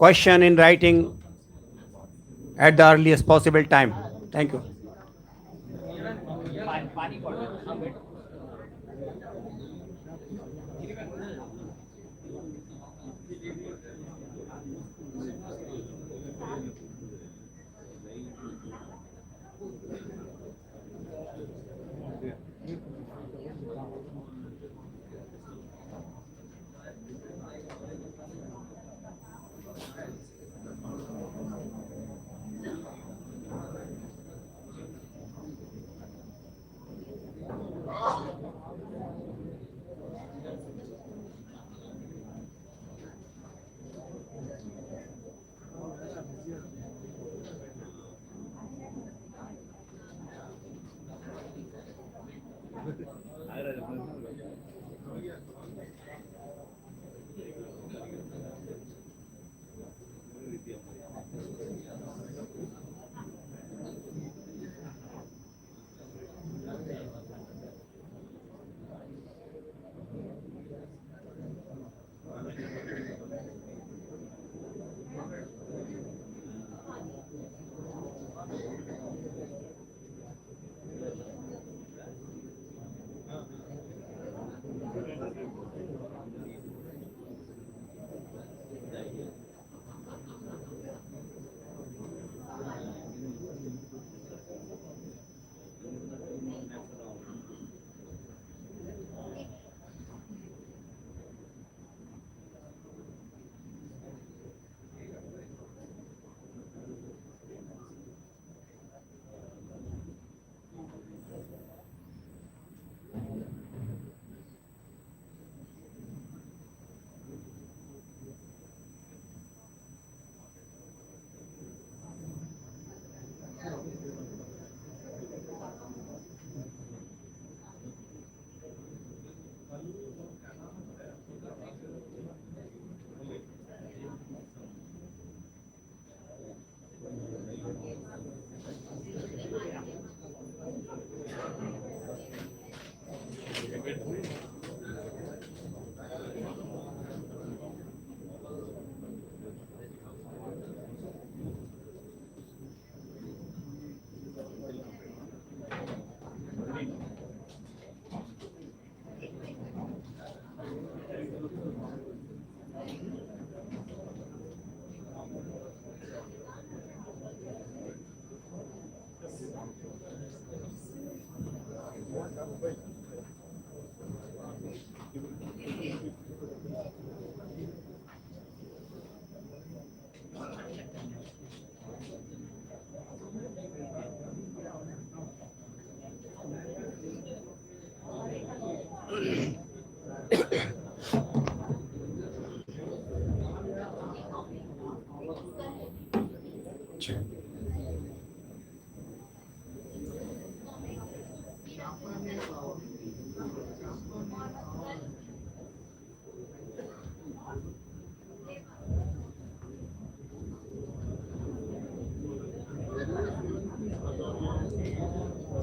question in writing at the earliest possible time. Thank you.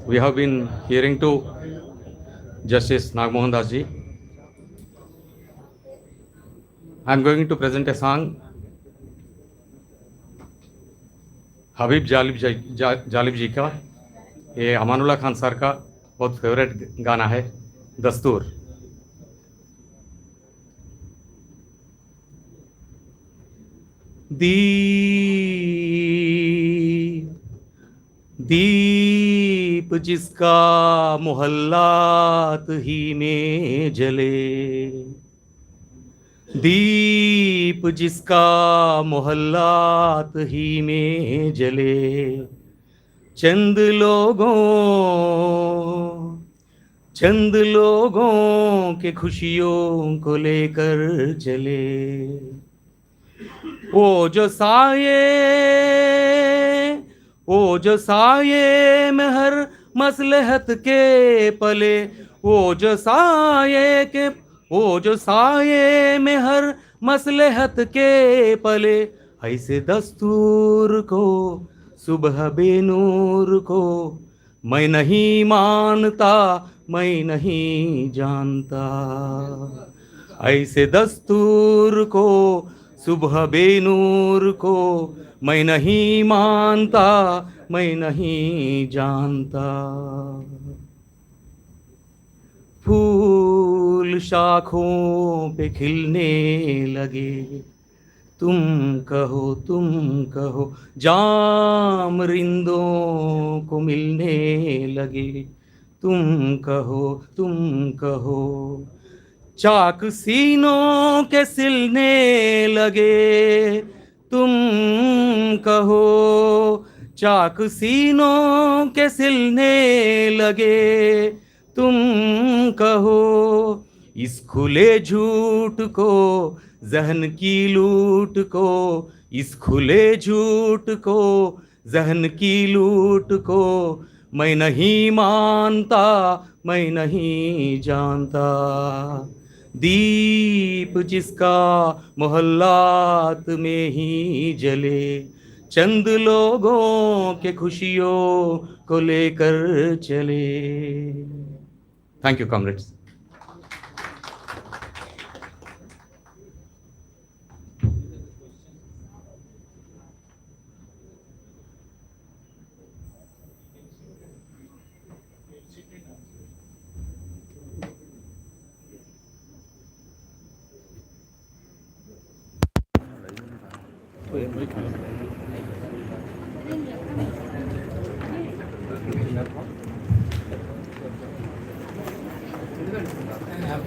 We have been hearing to Justice Nagamohan Das ji. I am going to present a song, हबीब जालिब जी का. ये Amanullah Khan sir का बहुत favourite गाना है, दस्तूर. दीप दीप जिसका मोहल्लात ही में जले, दीप जिसका मोहल्लात ही में जले, चंद लोगों के खुशियों को लेकर चले. वो जो साये में हर मसलहत के पले, वो जो साये में हर मसलहत के पले, ऐसे दस्तूर को सुबह बेनूर को मैं नहीं मानता, मैं नहीं जानता. ऐसे दस्तूर को सुबह बेनूर को मैं नहीं मानता, मैं नहीं जानता। फूल शाखों पे खिलने लगे, तुम कहो, जाम रिंदों को मिलने लगे, तुम कहो, चाक सीनों के सिलने लगे, तुम कहो, चाक सीनों के सिलने लगे, तुम कहो, इस खुले झूठ को, जहन की लूट को, इस खुले झूठ को, जहन की लूट को मैं नहीं मानता, मैं नहीं जानता। दीप जिसका मोहल्लात में ही जले, चंद लोगों के खुशियों को लेकर चले। Thank you comrades.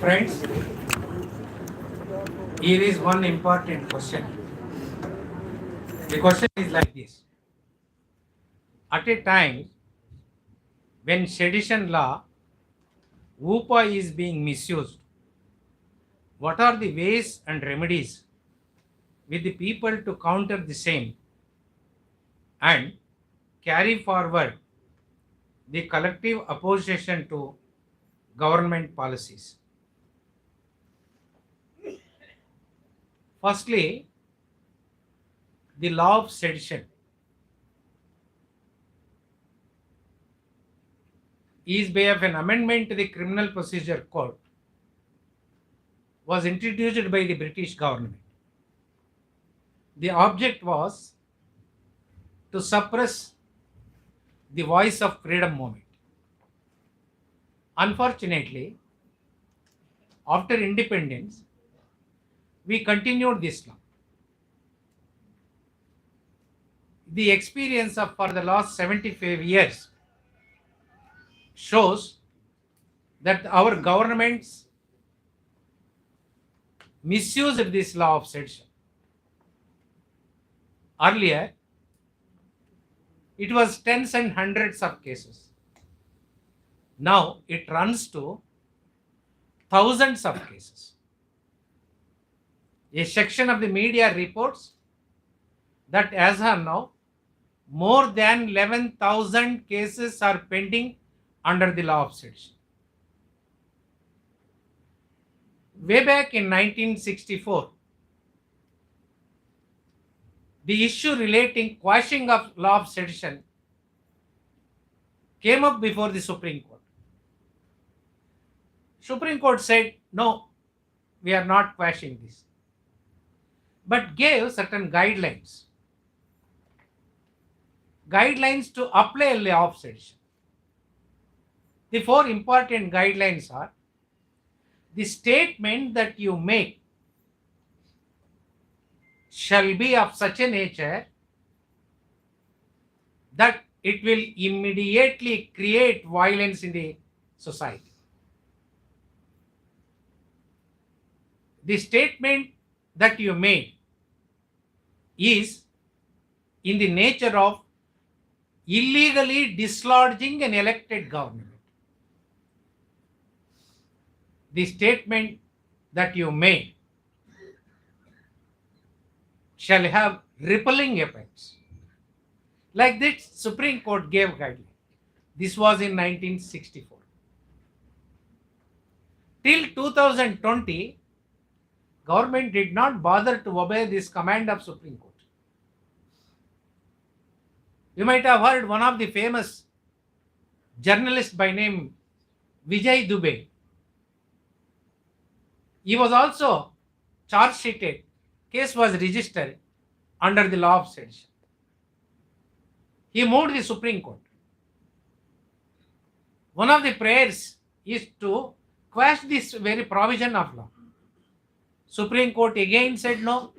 Friends, here is one important question. The question is like this. At a time when sedition law, UPA is being misused, what are the ways and remedies with the people to counter the same and carry forward the collective opposition to government policies? Firstly, the law of sedition is by of an amendment to the Criminal Procedure Code was introduced by the British government. The object was to suppress the voice of freedom movement. Unfortunately, after independence, we continued this law. The experience of for the last 75 years shows that our governments misused this law of sedition. Earlier, it was tens and hundreds of cases. Now it runs to thousands of cases. A section of the media reports that as of now, more than 11,000 cases are pending under the law of sedition. Way back in 1964, the issue relating quashing of law of sedition came up before the Supreme Court. Supreme Court said, no, we are not quashing this, but gave certain guidelines to apply law of sedition. The four important guidelines are: the statement that you make shall be of such a nature that it will immediately create violence in the society. The statement that you made is in the nature of illegally dislodging an elected government. The statement that you made shall have rippling effects. Like this, Supreme Court gave guidelines. This was in 1964. Till 2020, government did not bother to obey this command of Supreme Court. You might have heard one of the famous journalists by name Vijay Dubey. He was also charge sheeted case was registered under the law of sedition. He moved the Supreme Court. One of the prayers is to quash this very provision of law. Supreme Court again said no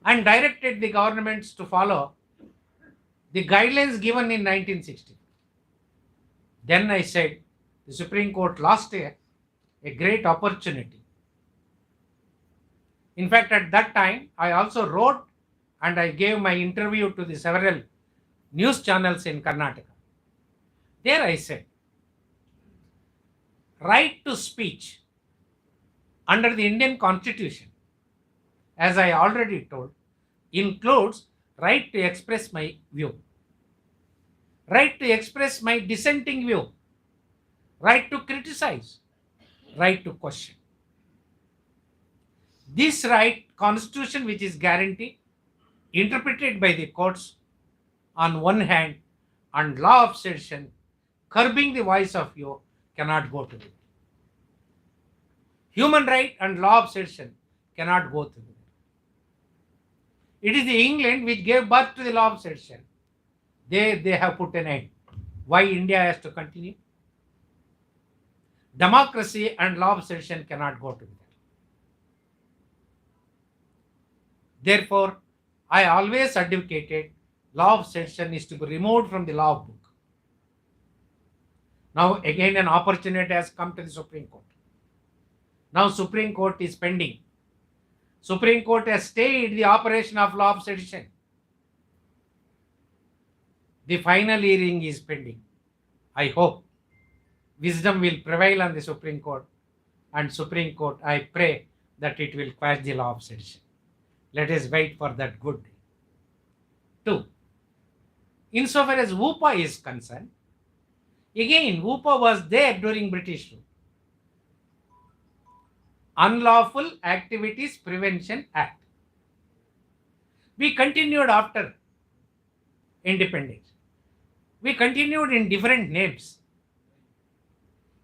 and directed the governments to follow the guidelines given in 1960. Then I said the Supreme Court lost a great opportunity. In fact, at that time, I also wrote and I gave my interview to the several news channels in Karnataka. There I said, right to speech under the Indian Constitution, as I already told, includes right to express my view, right to express my dissenting view, right to criticize, right to question. This right, constitution which is guaranteed, interpreted by the courts on one hand, and law of sedition, curbing the voice of you, cannot go together. Human right and law of sedition cannot go together. It is the England which gave birth to the law of sedition. They have put an end. Why India has to continue? Democracy and law of sedition cannot go together. Therefore, I always advocated law of sedition is to be removed from the law book. Now again an opportunity has come to the Supreme Court. Now Supreme Court is pending. Supreme Court has stayed the operation of law of sedition. The final hearing is pending. I hope wisdom will prevail on the Supreme Court, and Supreme Court, I pray that it will quash the law of sedition. Let us wait for that good day. 2. Insofar as WUPA is concerned, again WUPA was there during British rule. Unlawful Activities Prevention Act. We continued after independence. We continued in different names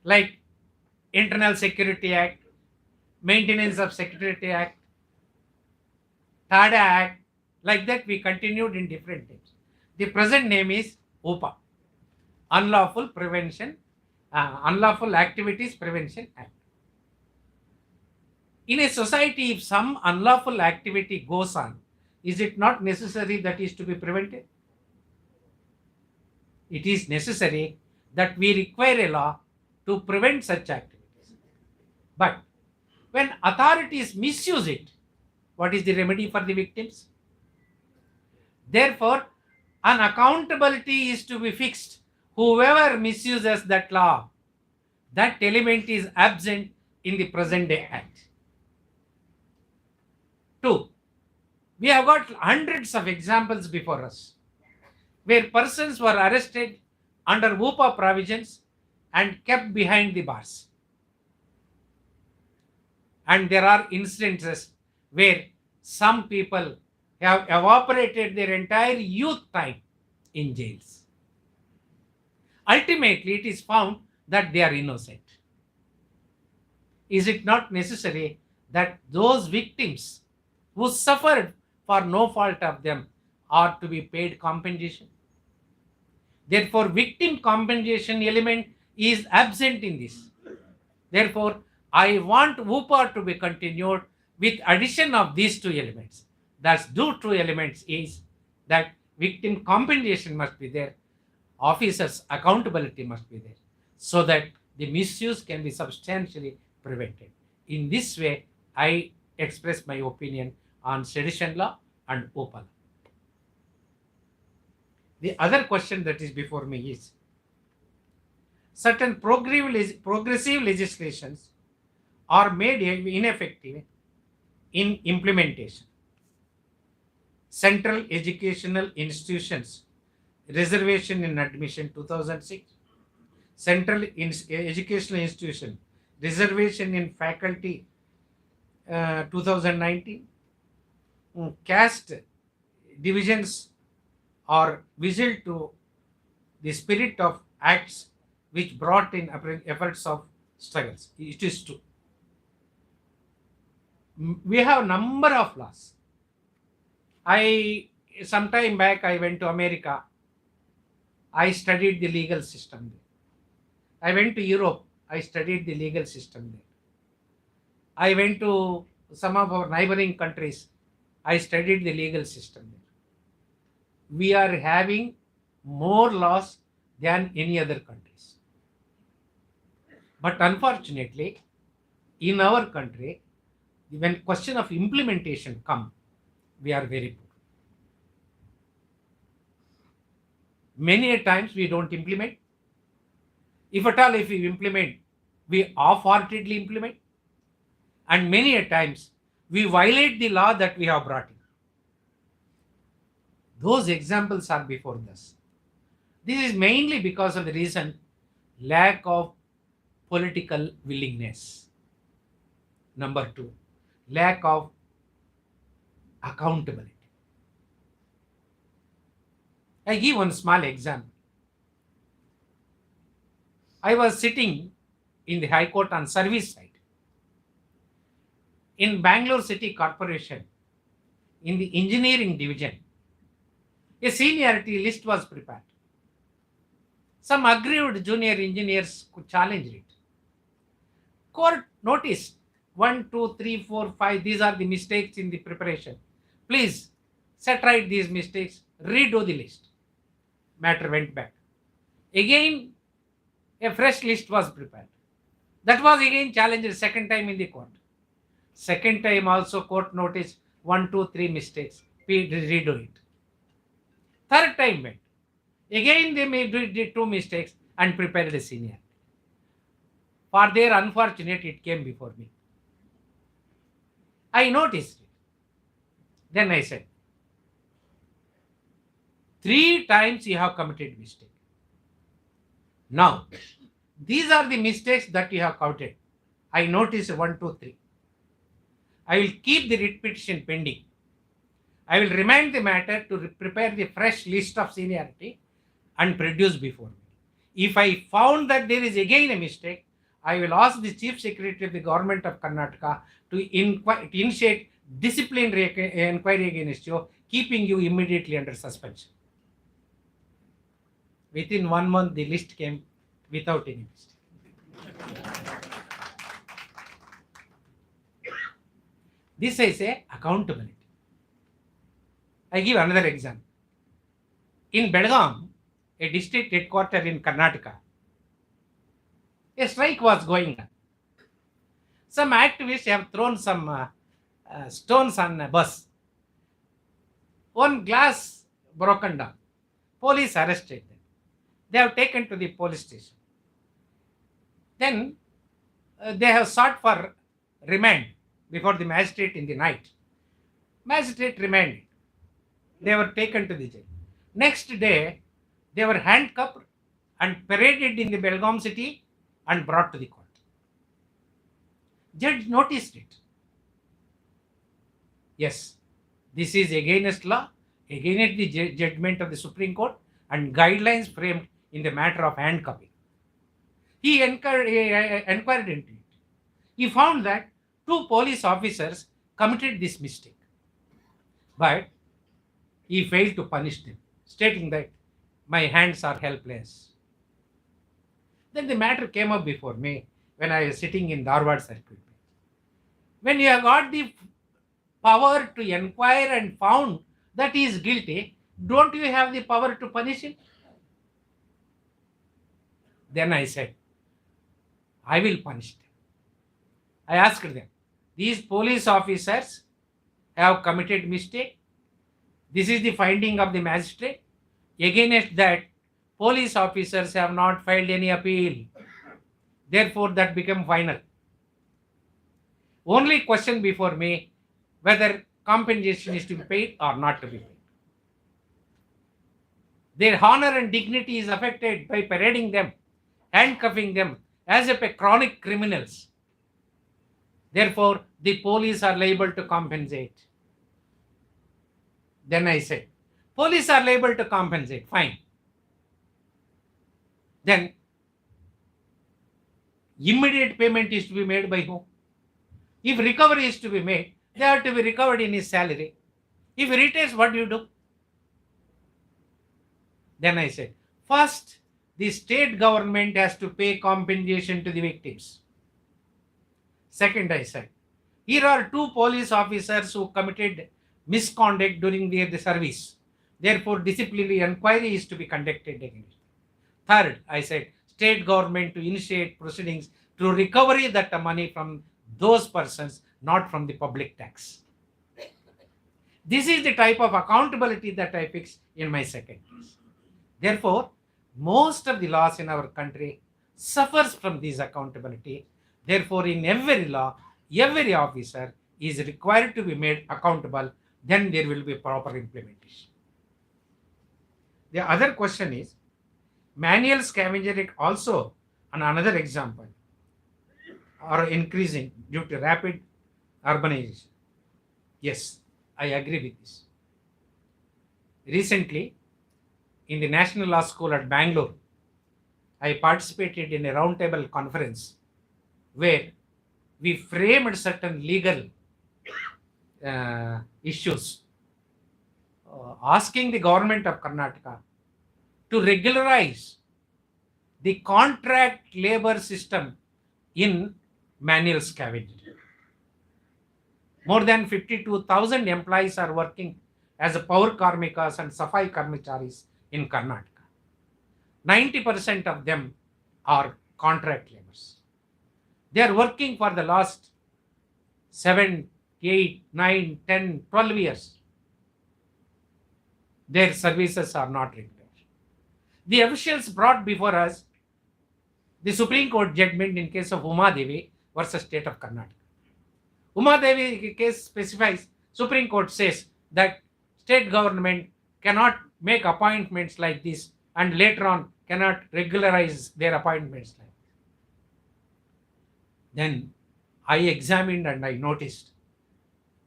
like Internal Security Act, Maintenance of Security Act, TADA Act. Like that we continued in different names. The present name is WUPA, Unlawful Activities Prevention Act. In a society, if some unlawful activity goes on, is it not necessary that is to be prevented? It is necessary that we require a law to prevent such activities. But when authorities misuse it, what is the remedy for the victims? Therefore, an accountability is to be fixed. Whoever misuses that law, that element is absent in the present day act. 2. We have got hundreds of examples before us where persons were arrested under WUPA provisions and kept behind the bars. And there are instances where some people have evaporated their entire youth time in jails. Ultimately, it is found that they are innocent. Is it not necessary that those victims who suffered for no fault of them are to be paid compensation? Therefore, victim compensation element is absent in this. Therefore, I want WUPA to be continued with addition of these two elements. Thus, two elements is that victim compensation must be there, officers' accountability must be there, so that the misuse can be substantially prevented. In this way, I express my opinion on sedition law and WUPA law. The other question that is before me is, certain progressive legislations are made ineffective in implementation. Central Educational Institutions Reservation in Admission 2006, Central Educational Institution Reservation in Faculty 2019, caste divisions are visible to the spirit of acts which brought in efforts of struggles. It is true. We have number of laws. Some time back I went to America. I studied the legal system there. I went to Europe. I studied the legal system there. I went to some of our neighboring countries. I studied the legal system there. We are having more laws than any other countries. But unfortunately, in our country, when question of implementation come, we are very poor. Many a times we don't implement. If at all, if we implement, we half-heartedly implement. And many a times we violate the law that we have brought in. Those examples are before us. This is mainly because of the reason lack of political willingness. Number two, lack of accountability. I give one small example. I was sitting in the High Court on service side. In Bangalore City Corporation, in the engineering division, a seniority list was prepared. Some aggrieved junior engineers could challenge it. Court noticed 1, 2, 3, 4, 5. These are the mistakes in the preparation. Please set right these mistakes, redo the list. Matter went back. Again, a fresh list was prepared. That was again challenged second time in the court. Second time also court noticed 1, 2, 3 mistakes. We redo it. Third time went. Again they did 2 mistakes and prepared a senior. For their unfortunate, it came before me. I noticed it. Then I said, 3 times you have committed mistake. Now, these are the mistakes that you have committed. I noticed 1, 2, 3. I will keep the writ petition pending. I will remind the matter to prepare the fresh list of seniority and produce before me. If I found that there is again a mistake, I will ask the Chief Secretary of the Government of Karnataka to initiate disciplinary inquiry against you, keeping you immediately under suspension. Within 1 month, the list came without any mistake. This I say accountability. I give another example. In Belgaum, a district headquarters in Karnataka, a strike was going on. Some activists have thrown some stones on a bus. One glass broken down. Police arrested them. They have taken to the police station. Then they have sought for remand before the magistrate in the night. Magistrate remanded. They were taken to the jail. Next day, they were handcuffed and paraded in the Belgaum city and brought to the court. Judge noticed it. Yes, this is against law, against the judgment of the Supreme Court and guidelines framed in the matter of handcuffing. He inquired into it. He found that 2 police officers committed this mistake, but he failed to punish them, stating that my hands are helpless. Then the matter came up before me when I was sitting in Dharwad circuit. When you have got the power to inquire and found that he is guilty, don't you have the power to punish him? Then I said, I will punish them. I asked them, these police officers have committed mistake. This is the finding of the magistrate. Against that, police officers have not filed any appeal. Therefore, that became final. Only question before me whether compensation is to be paid or not to be paid. Their honor and dignity is affected by parading them, handcuffing them as if a chronic criminals. Therefore, the police are liable to compensate. Then I said, police are liable to compensate, fine. Then, immediate payment is to be made by whom? If recovery is to be made, they have to be recovered in his salary. If he retires, what do you do? Then I said, first, the state government has to pay compensation to the victims. Second, I said, here are two police officers who committed misconduct during their service. Therefore, disciplinary inquiry is to be conducted against. Third, I said, state government to initiate proceedings to recovery that money from those persons, not from the public tax. This is the type of accountability that I fixed in my second case. Therefore, most of the laws in our country suffers from this accountability. Therefore, in every law, every officer is required to be made accountable. Then there will be proper implementation. The other question is, manual scavenger also, and another example, are increasing due to rapid urbanization. Yes, I agree with this. Recently, in the National Law School at Bangalore, I participated in a roundtable conference where we framed certain legal issues, asking the government of Karnataka to regularize the contract labor system in manual scavenging. More than 52,000 employees are working as a power karmikas and safai karmacharis in Karnataka. 90% of them are contract laborers. They are working for the last 7, 8, 9, 10, 12 years. Their services are not regular. The officials brought before us the Supreme Court judgment in case of Uma Devi versus State of Karnataka. Uma Devi case specifies, Supreme Court says that state government cannot make appointments like this and later on cannot regularize their appointments like this. Then I examined and I noticed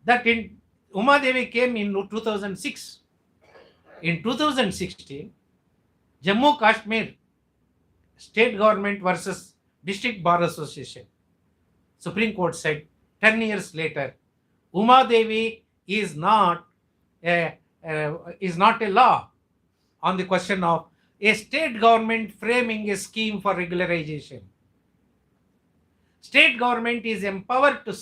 that in Uma Devi came in 2006. In 2016, Jammu Kashmir state government versus District Bar Association. Supreme Court said 10 years later, Uma Devi is not a law on the question of a state government framing a scheme for regularization. State government is empowered to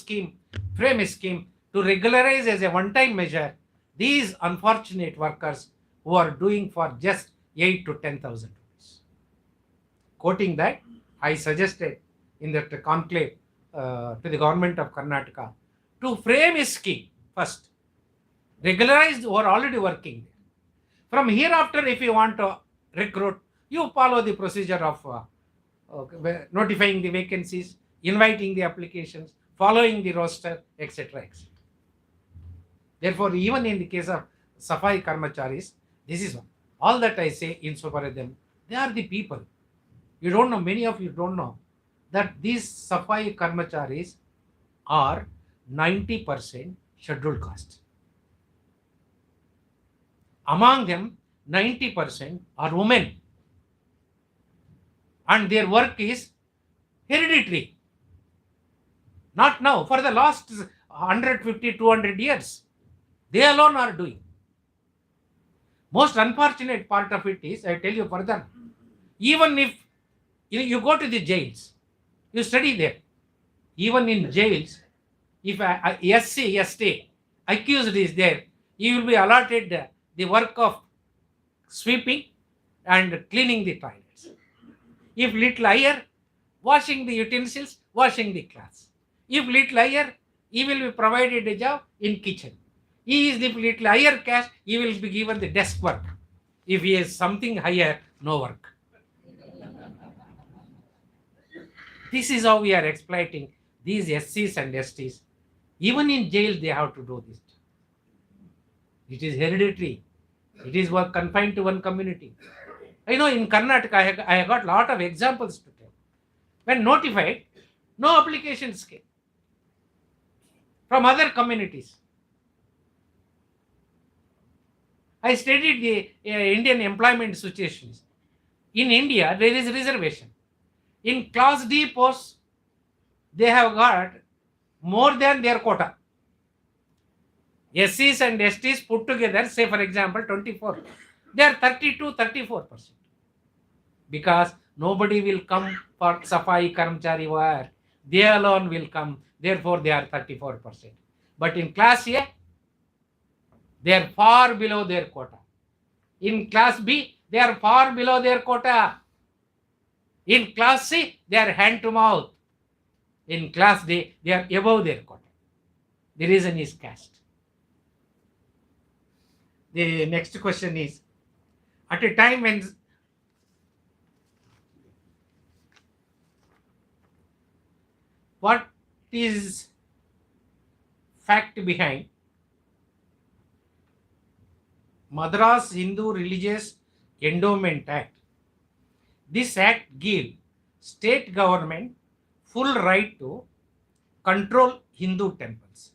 frame a scheme to regularize as a one-time measure these unfortunate workers who are doing for just 8 to 10,000 rupees. Quoting that, I suggested in that conclave to the government of Karnataka to frame a scheme first, regularize who are already working there. From hereafter, if you want to recruit, you follow the procedure of notifying the vacancies, inviting the applications, following the roster, etc. etc. Therefore, even in the case of Safai Karmacharis, this is all that I say insofar as them. They are the people. You don't know, many of you don't know that these Safai Karmacharis are 90% scheduled caste. Among them, 90% are women. And their work is hereditary. Not now, for the last 150, 200 years. They alone are doing. Most unfortunate part of it is, I tell you further, even if you go to the jails, you study there. Even in jails, if a SC, ST accused is there, he will be allotted the work of sweeping and cleaning the toilets. If little higher, washing the utensils, washing the clothes. If little higher, he will be provided a job in kitchen. He is the little higher caste, he will be given the desk work. If he has something higher, no work. This is how we are exploiting these SCs and STs. Even in jail, they have to do this. It is hereditary. It is work confined to one community. I know in Karnataka, I have got a lot of examples to tell. When notified, no applications came from other communities. I studied the Indian employment situations. In India, there is reservation. In Class D posts, they have got more than their quota. SCs and STs put together, say for example 24, they are 32, 34%. Because nobody will come for Safai Karmchari work. They alone will come, therefore they are 34%. But in class A, they are far below their quota. In class B, they are far below their quota. In class C, they are hand to mouth. In class D, they are above their quota. The reason is caste. The next question is, at a time when what is fact behind Madras Hindu Religious Endowment Act? This act gives state government full right to control Hindu temples.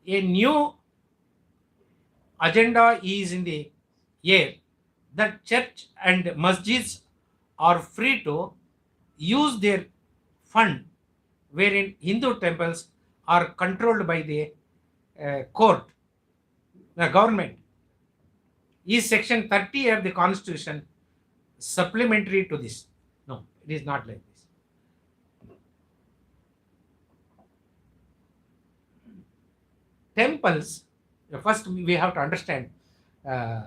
A new agenda is in the air that church and masjids are free to use their fund, wherein Hindu temples are controlled by the court, the government. Is section 30 of the constitution supplementary to this? No, it is not like this. Temples, first we have to understand uh,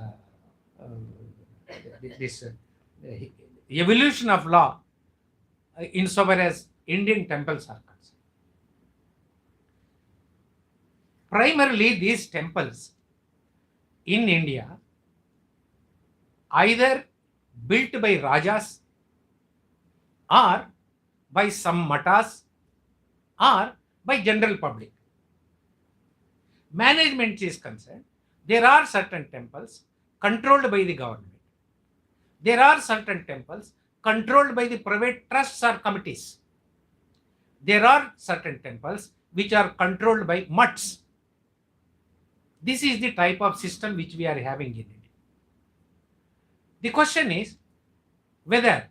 this evolution of law insofar as Indian temples are concerned. Primarily, these temples in India either built by Rajas or by some matas or by general public. Management is concerned, there are certain temples controlled by the government. There are certain temples controlled by the private trusts or committees. There are certain temples which are controlled by mutts. This is the type of system which we are having in India. The question is whether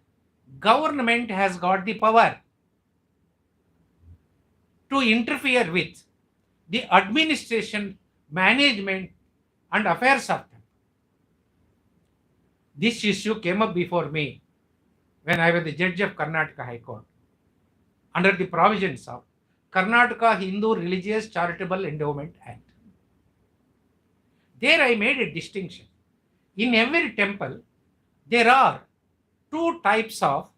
government has got the power to interfere with the administration, management and affairs of them. This issue came up before me when I was the judge of Karnataka High Court under the provisions of Karnataka Hindu Religious Charitable Endowment Act. There I made a distinction. In every temple, there are two types of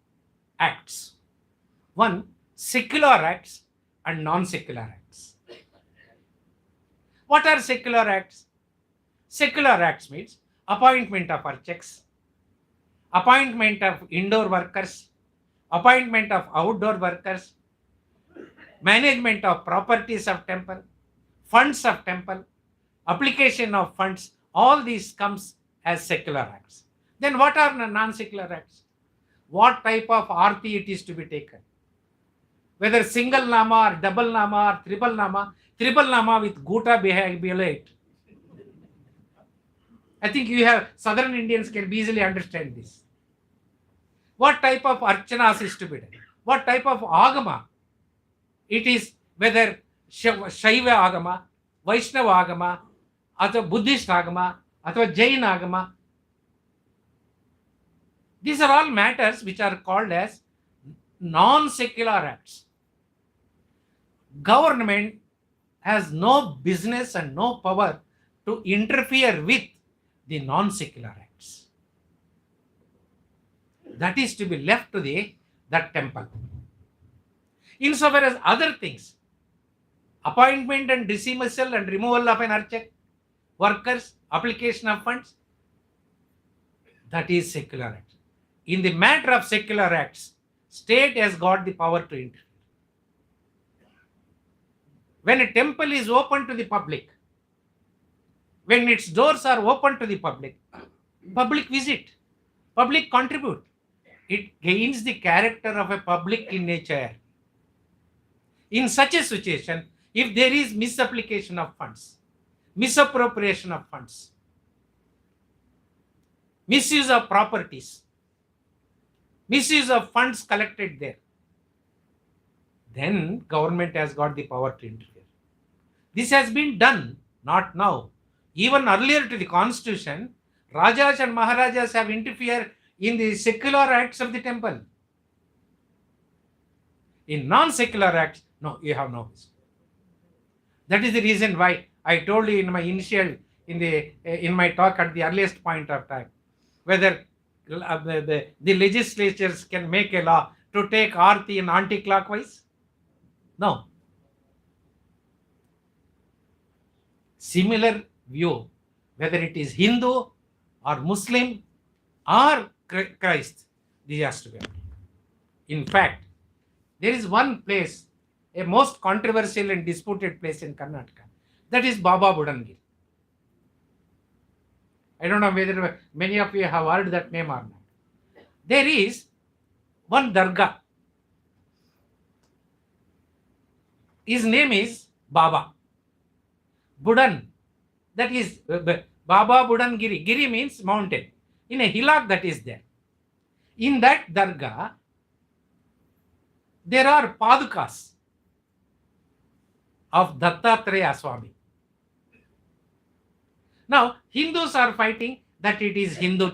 acts. One, secular acts and non-secular acts. What are secular acts? Secular acts means appointment of archaks, appointment of indoor workers, appointment of outdoor workers, management of properties of temple, funds of temple, application of funds, all these comes as secular acts. Then what are non-secular acts? What type of arti it is to be taken? Whether single nama or double nama or triple nama with guta below it. I think you have southern Indians can easily understand this. What type of archanas is to be done? What type of agama? It is whether Shaiva agama, Vaishnava agama, or Buddhist agama, or Jain agama. These are all matters which are called as non-secular acts. Government has no business and no power to interfere with the non-secular acts. That is to be left to that temple. Insofar as other things, appointment and dismissal and removal of an archak, workers, application of funds, that is secular act. In the matter of secular acts, state has got the power to interfere. When a temple is open to the public, when its doors are open to the public visit, public contribute, it gains the character of a public in nature. In such a situation, if there is misapplication of funds, misappropriation of funds, misuse of properties, misuse of funds collected there, then government has got the power to interfere. This has been done, not now. Even earlier to the constitution, Rajas and Maharajas have interfered in the secular acts of the temple. In non-secular acts, no, you have no business. That is the reason why I told you in my initial, in my talk at the earliest point of time, whether the legislatures can make a law to take Aarti in anti-clockwise. No. Similar view, whether it is Hindu or Muslim or Christ, this has to be. In fact, there is one place, a most controversial and disputed place in Karnataka, that is Baba Budangiri. I don't know whether many of you have heard that name or not. There is one dargah. His name is Baba Budan. That is Baba Budangiri. Giri means mountain. In a hillock that is there. In that dargah, there are padukas of Dattatreya Swami. Now, Hindus are fighting that it is Hindu.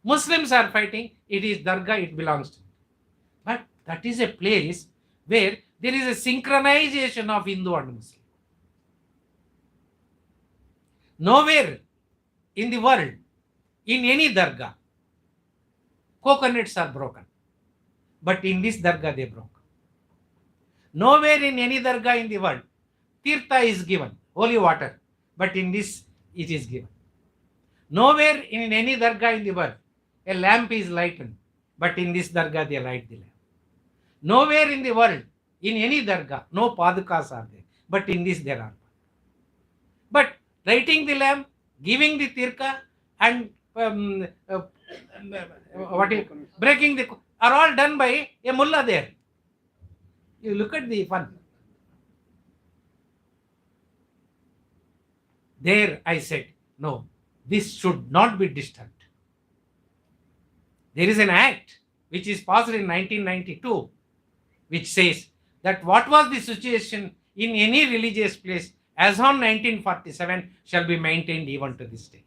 Muslims are fighting it is dargah, it belongs to. But that is a place where there is a synchronization of Hindu and Muslim. Nowhere in the world, in any dargah, coconuts are broken. But in this dargah, they broke. Nowhere in any dargah in the world, tirtha is given, holy water. But in this, it is given. Nowhere in any dargah in the world, a lamp is lightened. But in this dargah, they light the lamp. Nowhere in the world, in any dargah, no padukas are there. But in this, there are. But lighting the lamp, giving the tirtha, and breaking the are all done by a mullah there. You look at the fun. There I said, no, this should not be disturbed. There is an act which is passed in 1992 which says that what was the situation in any religious place as on 1947 shall be maintained even to this day.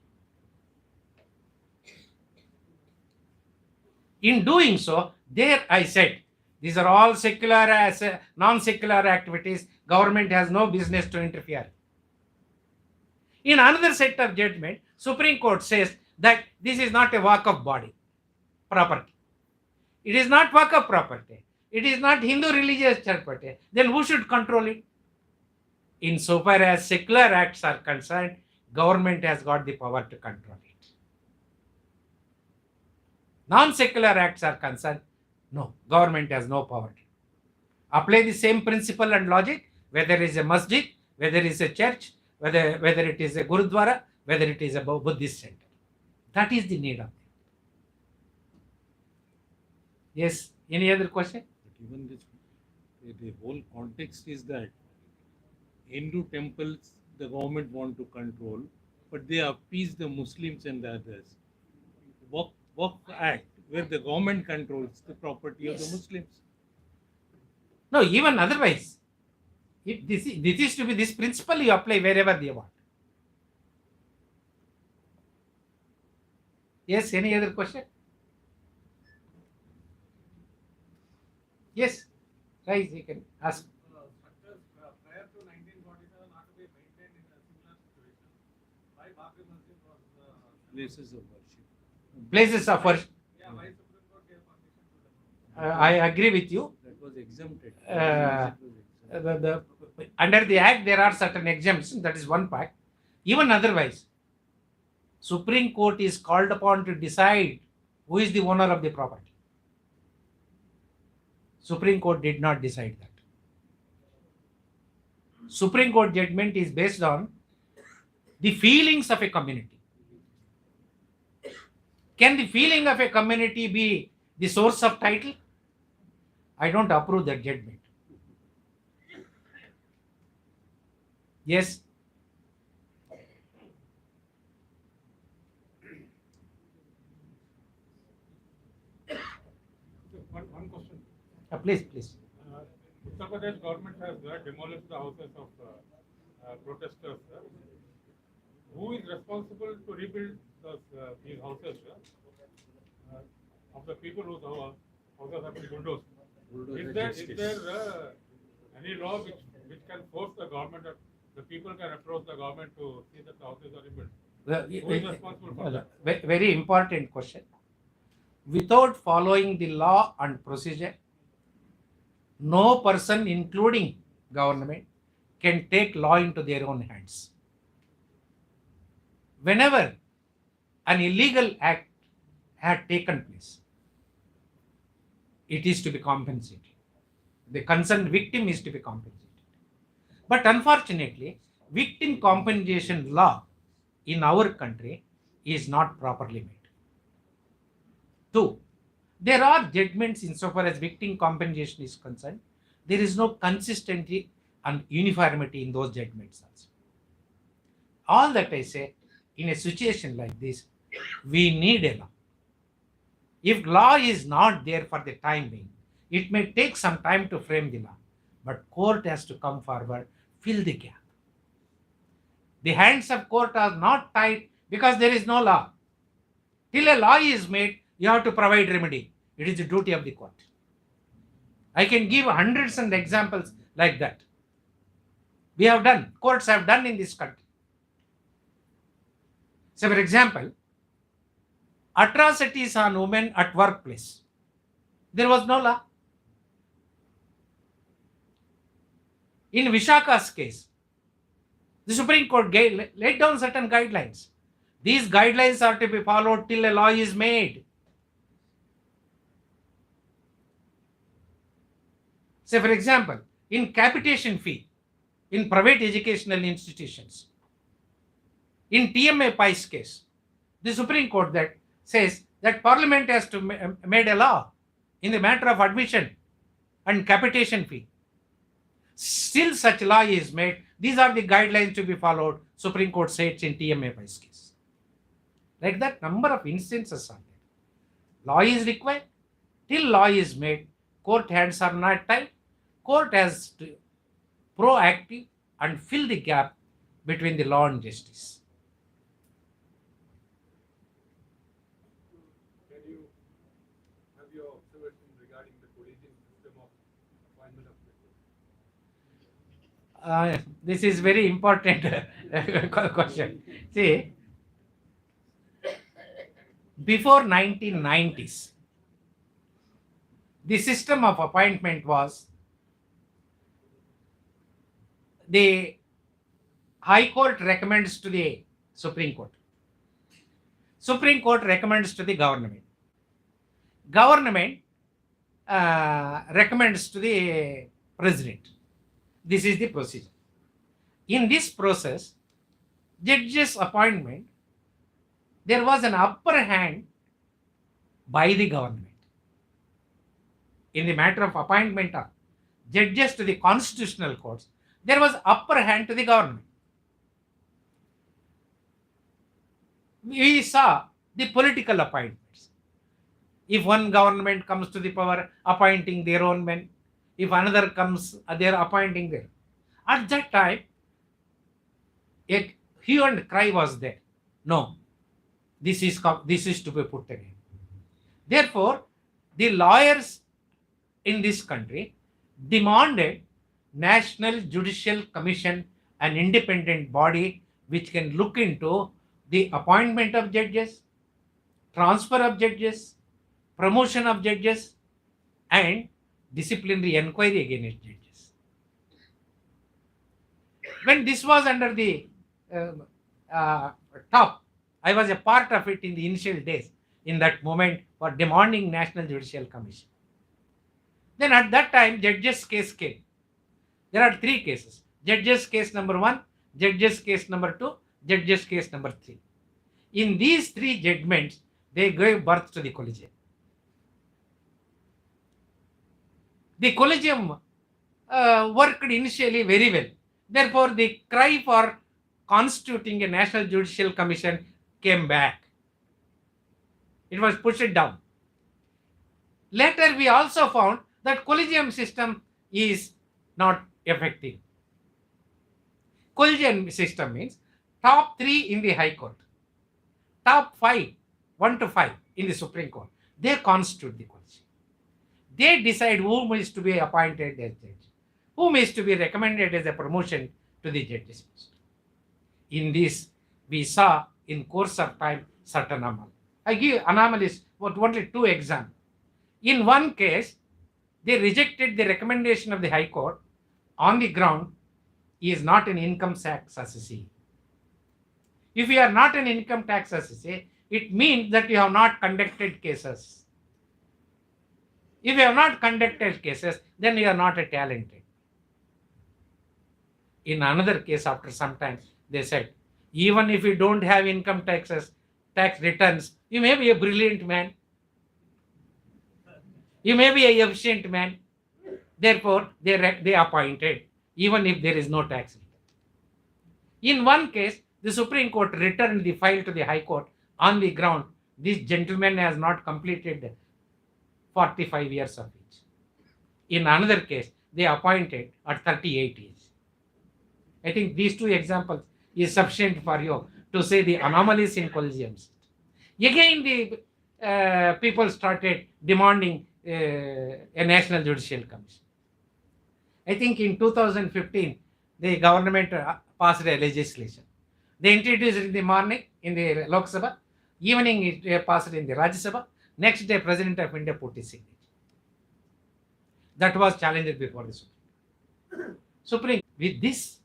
In doing so, there I said, these are all secular, non-secular activities. Government has no business to interfere. In another set of judgment, Supreme Court says that this is not a Waqf body, property. It is not Waqf property. It is not Hindu religious property. Then who should control it? Insofar as secular acts are concerned, government has got the power to control it. Non-secular acts are concerned, no, government has no power. Apply the same principle and logic, whether it is a masjid, whether it is a church, whether it is a gurudwara, whether it is a Buddhist center. That is the need of it. Yes, any other question? But even this, the whole context is that Hindu temples the government want to control, but they appease the Muslims and the others. Waqf Act, where the government controls the property of the Muslims. No, even otherwise. If this is to be this principle you apply wherever they want. Yes, any other question? Yes, right, you can ask. Structures prior to 1947 are to be maintained in a similar situation. Why Babri Masjid was Places of worship. Places of worship. yeah, why Supreme Court gave permission to them? I agree with you. That was exempted. Under the Act, there are certain exemptions. That is one part. Even otherwise, Supreme Court is called upon to decide who is the owner of the property. Supreme Court did not decide that. Supreme Court judgment is based on the feelings of a community. Can the feeling of a community be the source of title? I don't approve that judgment. Yes. One question. Please. Uttar Pradesh government has demolished the houses of protesters. Who is responsible to rebuild these houses of the people whose houses have been bulldozed? Is there any law which can force the government, that the people can approach the government to see that the houses are rebuilt? Who is responsible for that? Very important question. Without following the law and procedure, no person, including government, can take law into their own hands. Whenever an illegal act had taken place, it is to be compensated. The concerned victim is to be compensated. But unfortunately, victim compensation law in our country is not properly made. Two, there are judgments insofar as victim compensation is concerned. There is no consistency and uniformity in those judgments also. All that I say, in a situation like this, we need a law. If law is not there for the time being, it may take some time to frame the law, but court has to come forward, fill the gap. The hands of court are not tied because there is no law. Till a law is made, you have to provide remedy. It is the duty of the court. I can give hundreds of examples like that. We have done, courts have done in this country. So, for example, atrocities on women at workplace. There was no law. In Vishaka's case, the Supreme Court laid down certain guidelines. These guidelines are to be followed till a law is made. Say, for example, in capitation fee, in private educational institutions, in TMA Pi's case, the Supreme Court that says that Parliament has to made a law in the matter of admission and capitation fee. Still such law is made. These are the guidelines to be followed, Supreme Court says in TMA Pi's case. Like that, number of instances are there. Law is required. Till law is made, court hands are not tied. Court has to proactive and fill the gap between the law and justice. Can you have your observation regarding the collegium system of appointment of judges? This is very important question. See, before 1990s, the system of appointment was the High Court recommends to the Supreme Court. Supreme Court recommends to the government. Government recommends to the President. This is the procedure. In this process, judges' appointment, there was an upper hand by the government. In the matter of appointment of judges to the constitutional courts, there was upper hand to the government. We saw the political appointments. If one government comes to the power, appointing their own men. If another comes, they are appointing them. At that time, a hue and cry was there. No, this is to be put again. Therefore, the lawyers in this country demanded National Judicial Commission, an independent body which can look into the appointment of judges, transfer of judges, promotion of judges, and disciplinary inquiry against judges. When this was under the top, I was a part of it in the initial days, in that moment for demanding National Judicial Commission. Then at that time, judges' case came. There are three cases. Judges' case number 1, judges' case number 2, judges' case number 3. In these three judgments, they gave birth to the collegium. The collegium worked initially very well. Therefore, the cry for constituting a National Judicial Commission came back. It was pushed down. Later, we also found that collegium system is not effective. Collegium system means top 3 in the High Court, top 5, 1 to 5 in the Supreme Court. They constitute the collegium. They decide whom is to be appointed as judge, whom is to be recommended as a promotion to the judge's post. In this, we saw in course of time certain anomalies. I give anomalies with only 2 examples. In one case, they rejected the recommendation of the High Court on the ground he is not an income tax assessee. If you are not an income tax assessee, it means that you have not conducted cases. If you have not conducted cases, then you are not a talented. In another case, after some time, they said, even if you don't have income taxes, tax returns, you may be a brilliant man. You may be a efficient man. Therefore, they appointed, even if there is no tax return. In one case, the Supreme Court returned the file to the High Court on the ground, this gentleman has not completed 45 years of age. In another case, they appointed at 38 years. I think these 2 examples is sufficient for you to say the anomalies in collegiums. Again, the people started demanding a National Judicial Commission. I think in 2015, the government passed a legislation. They introduced it in the morning in the Lok Sabha, evening it passed in the Rajya Sabha, next day President of India put his signature. That was challenged before the Supreme. With these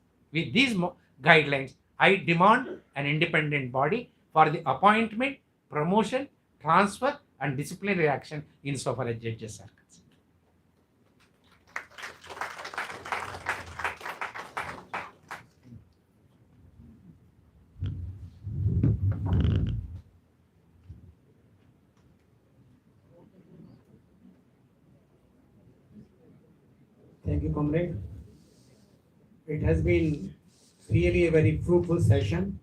guidelines, I demand an independent body for the appointment, promotion, transfer and disciplinary action insofar as judges are concerned. Thank you, comrade. It has been really a very fruitful session.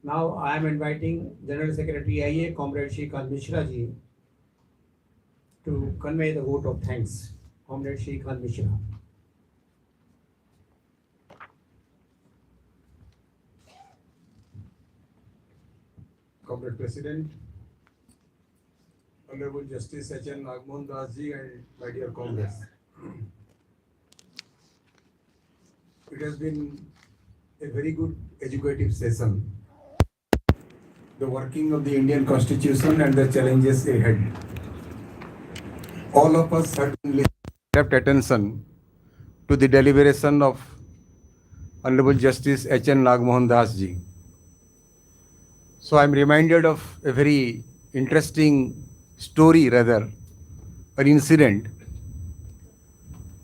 Now I am inviting General Secretary IA, Comrade Shrikant Mishra ji, to convey the vote of thanks. Comrade Shrikant Mishra. Comrade President, Honorable Justice H.N. Nagamohan Das ji and my dear comrades. It has been a very good educative session. The working of the Indian Constitution and the challenges ahead. All of us certainly kept attention to the deliberation of Honorable Justice H.N. Nagamohan Das ji. So I am reminded of a very interesting story, rather, an incident.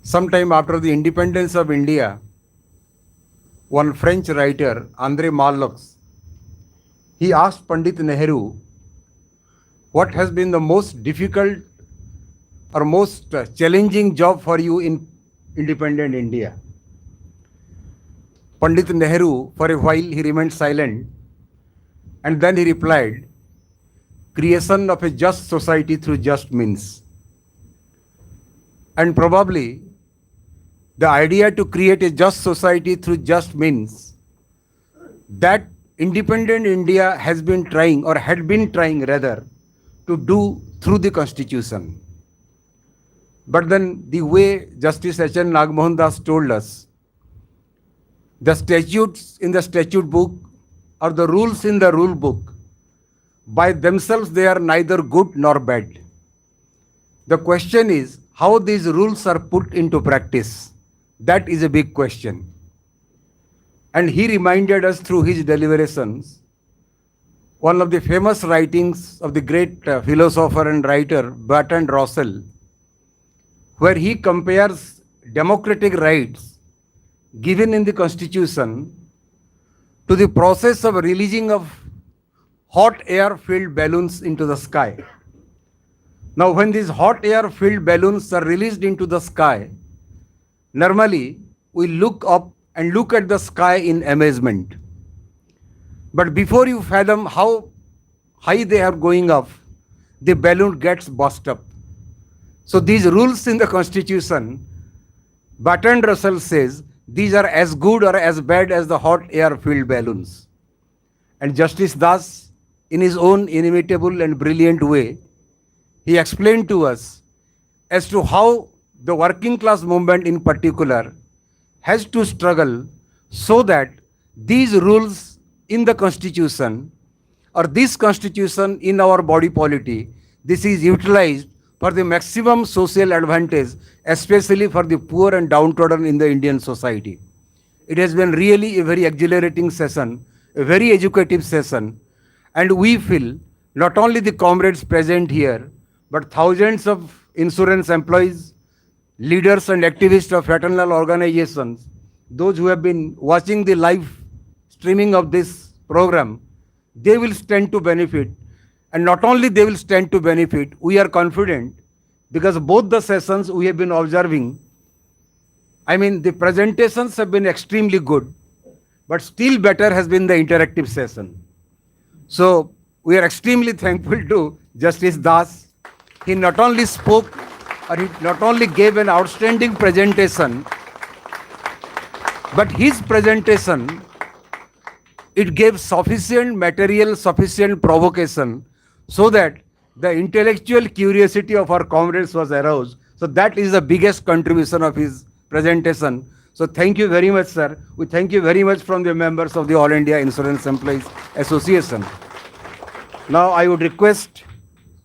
Sometime after the independence of India, one French writer, André Malraux, he asked Pandit Nehru what has been the most difficult or most challenging job for you in independent India. Pandit Nehru, for a while, he remained silent, and then he replied, creation of a just society through just means. And probably the idea to create a just society through just means that independent India has been trying, or had been trying rather, to do through the constitution. But then the way Justice H.N. Nagamohan Das told us, the statutes in the statute book or the rules in the rule book, by themselves they are neither good nor bad. The question is how these rules are put into practice. That is a big question. And he reminded us through his deliberations one of the famous writings of the great philosopher and writer Bertrand Russell, where he compares democratic rights given in the Constitution to the process of releasing of hot air-filled balloons into the sky. Now, when these hot air-filled balloons are released into the sky, normally we look up and look at the sky in amazement. But before you fathom how high they are going up, the balloon gets burst up. So these rules in the Constitution Bertrand Russell says these are as good or as bad as the hot air filled balloons. And Justice Das, in his own inimitable and brilliant way, he explained to us as to how the working class movement in particular has to struggle so that these rules in the constitution or this constitution in our body polity, this is utilized for the maximum social advantage, especially for the poor and downtrodden in the Indian society. It has been really a very exhilarating session, a very educative session, and we feel not only the comrades present here, but thousands of insurance employees, leaders and activists of fraternal organizations, those who have been watching the live streaming of this program, they will stand to benefit. And not only they will stand to benefit, we are confident because both the sessions we have been observing, I mean, the presentations have been extremely good, but still better has been the interactive session. So we are extremely thankful to Justice Das. He not only spoke or he not only gave an outstanding presentation, but his presentation, it gave sufficient material, sufficient provocation so that the intellectual curiosity of our comrades was aroused. So that is the biggest contribution of his presentation. So thank you very much, sir. We thank you very much from the members of the All India Insurance Employees Association. Now I would request